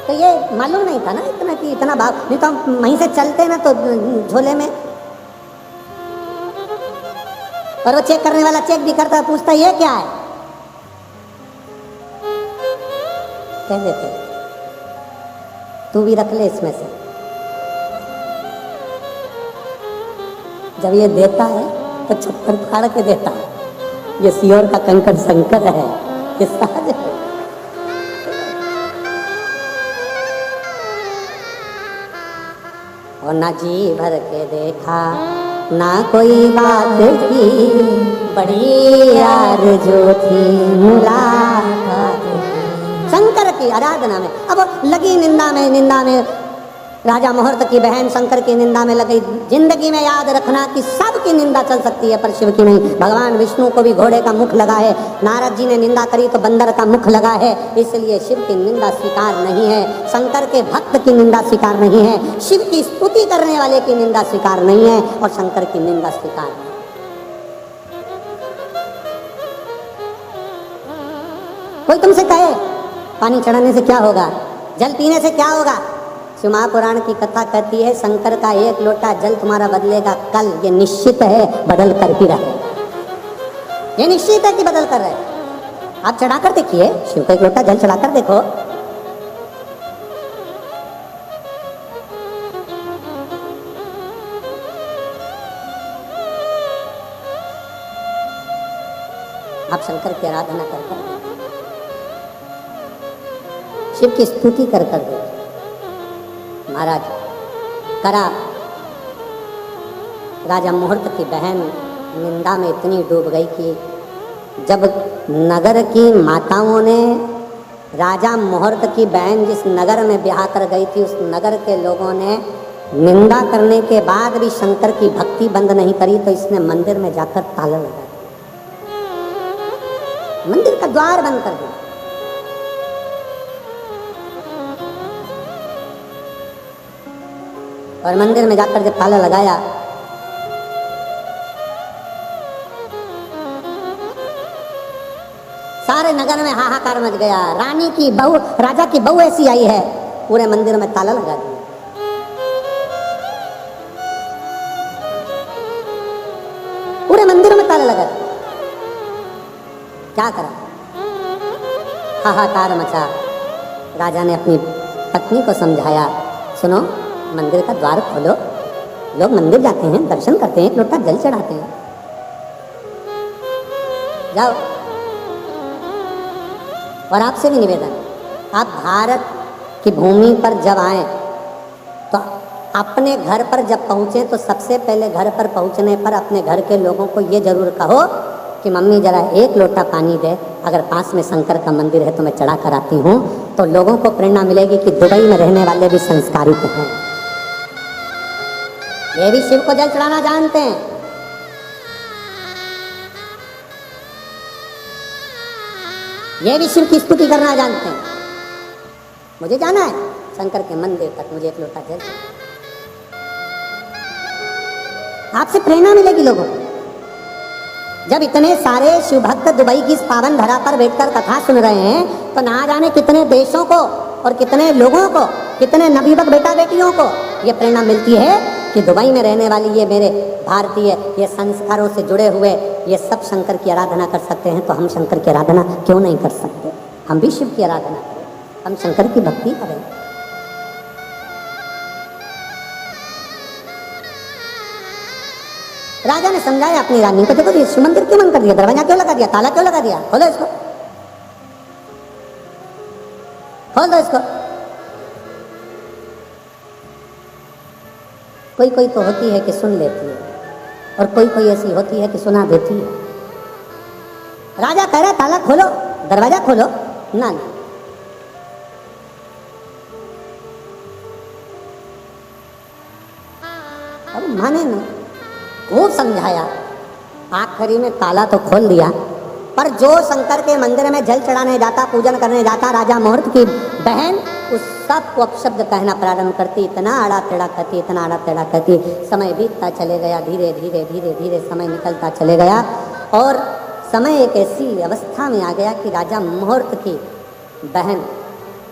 A: तो ये मालूम नहीं था ना इतना कि इतना भाव, नहीं तो हम वहीं से चलते ना तो झोले में, और वो चेक करने वाला चेक भी करता, पूछता ये क्या है, कह देते तू भी रख ले इसमें से। जब ये देता है तो छप्पर फाड़ के देता है, ये सियोर का कंकड़ शंकर है, ये सहज है। और ना जी भर के देखा ना कोई बात की, बड़ी आरज़ू थी मुलाकात की। शंकर की आराधना में अब लगी निंदा में राजा मुहूर्त की बहन शंकर की निंदा में लगी। जिंदगी में याद रखना कि सबकी निंदा चल सकती है पर शिव की नहीं। भगवान विष्णु को भी घोड़े का मुख लगा है, नारद जी ने निंदा करी तो बंदर का मुख लगा है, इसलिए शिव की निंदा स्वीकार नहीं है। शंकर के भक्त की निंदा स्वीकार नहीं है, शिव की स्तुति करने वाले की निंदा स्वीकार नहीं है, और शंकर की निंदा स्वीकार है। कोई तुमसे कहे पानी चढ़ाने से क्या होगा, जल पीने से क्या होगा, शिव महापुराण की कथा कहती है शंकर का एक लोटा जल तुम्हारा बदलेगा कल, ये निश्चित है, बदल कर ही रहे, ये निश्चित है कि बदल कर रहे। आप चढ़ाकर देखिए, शिव का एक लोटा जल चढ़ाकर देखो, आप शंकर की आराधना कर शिव की स्तुति कर देखिए। महाराज करा, राजा मुहूर्त की बहन निंदा में इतनी डूब गई कि जब नगर की माताओं ने राजा मुहूर्त की बहन जिस नगर में ब्याह कर गई थी, उस नगर के लोगों ने निंदा करने के बाद भी शंकर की भक्ति बंद नहीं करी, तो इसने मंदिर में जाकर ताला लगा दिया, मंदिर का द्वार बंद कर दिया। और मंदिर में जाकर जब ताला लगाया, सारे नगर में हाहाकार मच गया। रानी की बहू, राजा की बहू ऐसी आई है, पूरे मंदिर में ताला लगा दिया। पूरे मंदिर में ताला लगा दिया। क्या करा, हाहाकार मचा। राजा ने अपनी पत्नी को समझाया, सुनो मंदिर का द्वार खोलो, लोग मंदिर जाते हैं, दर्शन करते हैं, एक लोटा जल चढ़ाते हैं, जाओ। और आपसे भी निवेदन, आप भारत की भूमि पर जब आए तो अपने घर पर जब पहुँचे तो सबसे पहले घर पर पहुँचने पर अपने घर के लोगों को ये जरूर कहो कि मम्मी जरा एक लोटा पानी दे, अगर पास में शंकर का मंदिर है तो मैं चढ़ा कर आती हूँ। तो लोगों को प्रेरणा मिलेगी कि दुबई में रहने वाले भी संस्कारित हैं, ये भी शिव को जल चढ़ाना जानते हैं। ये भी शिव की स्तुति करना जानते हैं। मुझे जाना है शंकर के मंदिर तक, मुझे एक लोटा जल। आपसे प्रेरणा मिलेगी लोगों को। जब इतने सारे शिव भक्त दुबई की इस पावन धरा पर बैठकर कथा सुन रहे हैं, तो ना जाने कितने देशों को और कितने लोगों को, कितने नवयुवक बेटा बेटियों को ये प्रेरणा मिलती है कि दुबई में रहने वाली ये मेरे भारतीय, ये संस्कारों से जुड़े हुए, ये सब शंकर की आराधना कर सकते हैं, तो हम शंकर की आराधना क्यों नहीं कर सकते? हम भी शिव की आराधना करें, हम शंकर की भक्ति करें। राजा ने समझाया अपनी रानी को, देखो ये शिव मंदिर क्यों बंद कर दिया, दरवाजा क्यों लगा दिया, ताला क्यों लगा दिया, खोलो इसको, खोल दो इसको। कोई कोई तो होती है कि सुन लेती है और कोई कोई ऐसी होती है कि सुना देती है। राजा कह रहा ताला खोलो, दरवाजा खोलो, ना ना। अब माने ना, खूब समझाया, आखिरी में ताला तो खोल दिया, पर जो शंकर के मंदिर में जल चढ़ाने जाता, पूजन करने जाता, राजा मुहूर्त की बहन उस सब को अपशब्द कहना प्रारंभ करती, इतना आड़ा टेढ़ा कहती, इतना आड़ा टेढ़ा कहती। समय बीतता चले गया, धीरे धीरे धीरे धीरे समय निकलता चले गया और समय एक ऐसी अवस्था में आ गया कि राजा मुहूर्त की बहन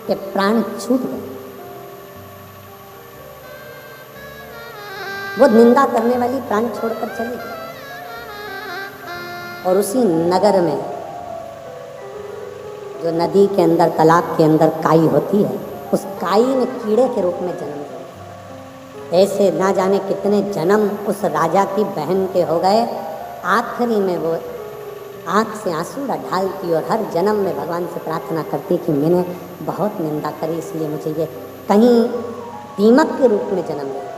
A: के प्राण छूट गए। वो निंदा करने वाली प्राण छोड़कर चली गई और उसी नगर में जो नदी के अंदर, तालाब के अंदर काई होती है, उस काई ने कीड़े के रूप में जन्म लिया। ऐसे ना जाने कितने जन्म उस राजा की बहन के हो गए। आखिरी में वो आँख से आंसू ढालती और हर जन्म में भगवान से प्रार्थना करती कि मैंने बहुत निंदा करी, इसलिए मुझे ये कहीं दीमक के रूप में जन्म लिया।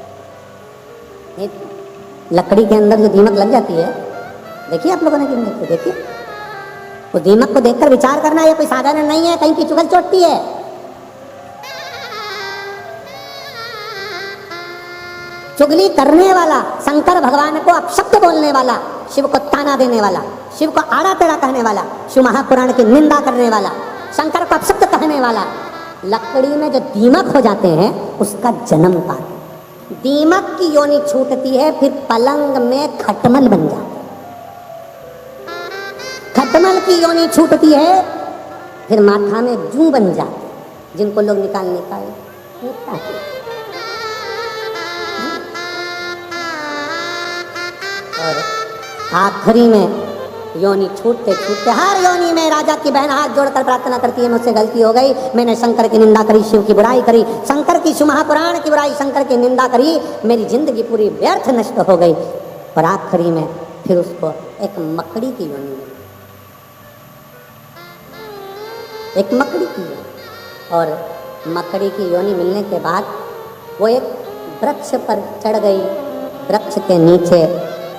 A: लकड़ी के अंदर जो दीमक लग जाती है, देखिए आप लोगों ने कि नहीं देखिए, वो दीमक को देखकर विचार करना ये कोई साधारण नहीं है, कहीं की चुगल चोटती है। चुगली करने वाला, शंकर भगवान को अपशब्द बोलने वाला, शिव को ताना देने वाला, शिव को आड़ा टेढ़ा कहने वाला, शिव महापुराण की निंदा करने वाला, शंकर को अपशब्द कहने वाला, लकड़ी में जो दीमक हो जाते हैं उसका जन्म पाते। दीमक की योनि छूटती है, फिर पलंग में खटमल बन जाता है। खटमल की योनि छूटती है, फिर माथा में जू बन जाते, जिनको लोग निकाल और आखिरी में योनि छूटते छूटते हर योनि में राजा की बहन हाथ जोड़कर प्रार्थना करती है, मुझसे गलती हो गई, मैंने शंकर की निंदा करी, शिव की बुराई करी, शंकर की, शिव महापुराण की बुराई, शंकर की निंदा करी, मेरी जिंदगी पूरी व्यर्थ नष्ट हो गई। और आखिरी में फिर उसको एक मकड़ी की योनि मिली, एक मकड़ी की योनि। और मकड़ी की योनि मिलने के बाद वो एक वृक्ष पर चढ़ गई। वृक्ष के नीचे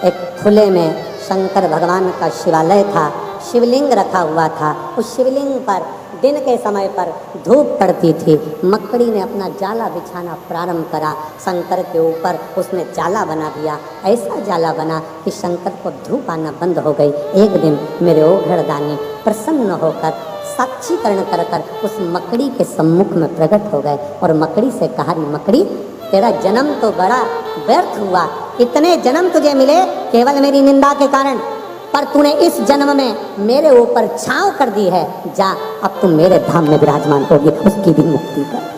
A: एक खुले में शंकर भगवान का शिवालय था, शिवलिंग रखा हुआ था। उस शिवलिंग पर दिन के समय पर धूप पड़ती थी। मकड़ी ने अपना जाला बिछाना प्रारंभ करा, शंकर के ऊपर उसने जाला बना दिया। ऐसा जाला बना कि शंकर को धूप आना बंद हो गई। एक दिन मेरे ओघड़दानी प्रसन्न होकर साक्षीकरण कर कर उस मकड़ी के सम्मुख में प्रकट हो गए और मकड़ी से कहा, मकड़ी तेरा जन्म तो बड़ा व्यर्थ हुआ, इतने जन्म तुझे मिले केवल मेरी निंदा के कारण, पर तूने इस जन्म में मेरे ऊपर छांव कर दी है। जा अब तुम मेरे धाम में विराजमान होगी, उसकी भी मुक्ति कर।